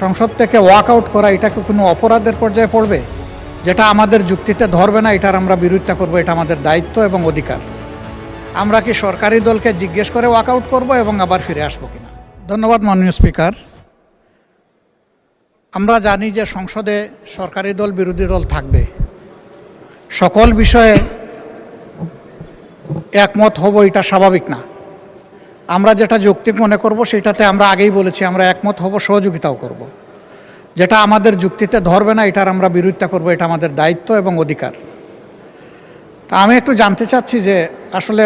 সংসদ থেকে walk out করা এটা কি কোনো অপরাধের পর্যায়ে পড়বে? যেটা আমাদের যুক্তিতে ধরবে না, এটার আমরা বিরোধিতা করব। এটা আমাদের দায়িত্ব এবং অধিকার। আমরা কি সরকারি দলকে জিজ্ঞেস করে ওয়াক আউট করবো এবং আবার ফিরে আসবো কিনা? ধন্যবাদ মাননীয় স্পিকার। আমরা জানি যে সংসদে সরকারি দল বিরোধী দল থাকবে। সকল বিষয়ে একমত হব এটা স্বাভাবিক না। আমরা যেটা যৌক্তিক মনে করব সেটাতে আমরা আগেই বলেছি আমরা একমত হব, সহযোগিতাও করব। যেটা আমাদের যুক্তিতে ধরবে না এটার আমরা বিরোধিতা করব। এটা আমাদের দায়িত্ব এবং অধিকার। তা আমি একটু জানতে চাচ্ছি যে আসলে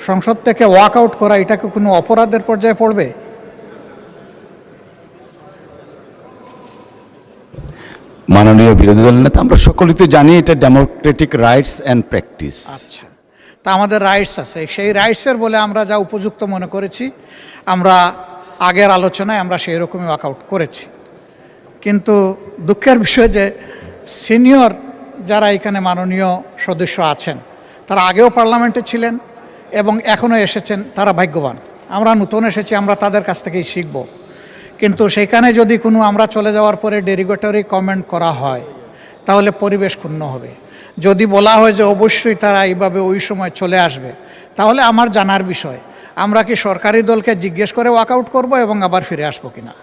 সংসদ থেকে ওয়াক আউট করা এটা কি কোনো অপরাধের পর্যায়ে পড়বে? মাননীয় বিরোধী দল নেতা, আমরা সকলেই তো জানি এটা ডেমোক্রেটিক রাইটস অ্যান্ড প্র্যাকটিস। আচ্ছা, তা আমাদের রাইটস আছে, সেই রাইটসের বলে আমরা যা উপযুক্ত মনে করেছি, আমরা আগের আলোচনায় আমরা সেই রকমই ওয়াকআউট করেছি। কিন্তু দুঃখের বিষয় যে সিনিয়র যারা এখানে মাননীয় সদস্য আছেন তারা আগেও পার্লামেন্টে ছিলেন এবং এখনও এসেছেন, তারা ভাগ্যবান। আমরা নতুন এসেছি, আমরা তাদের কাছ থেকেই শিখব। কিন্তু সেইখানে যদি কোনো আমরা চলে যাওয়ার পরে ডেরিগেটরি কমেন্ট করা হয় তাহলে পরিবেশ ক্ষুণ্ণ হবে। যদি বলা হয় যে অবশ্যই তারা এইভাবে ওই সময় চলে আসবে, তাহলে আমার জানার বিষয় আমরা কি সরকারি দলকে জিজ্ঞেস করে ওয়াকআউট করব এবং আবার ফিরে আসবো কিনা।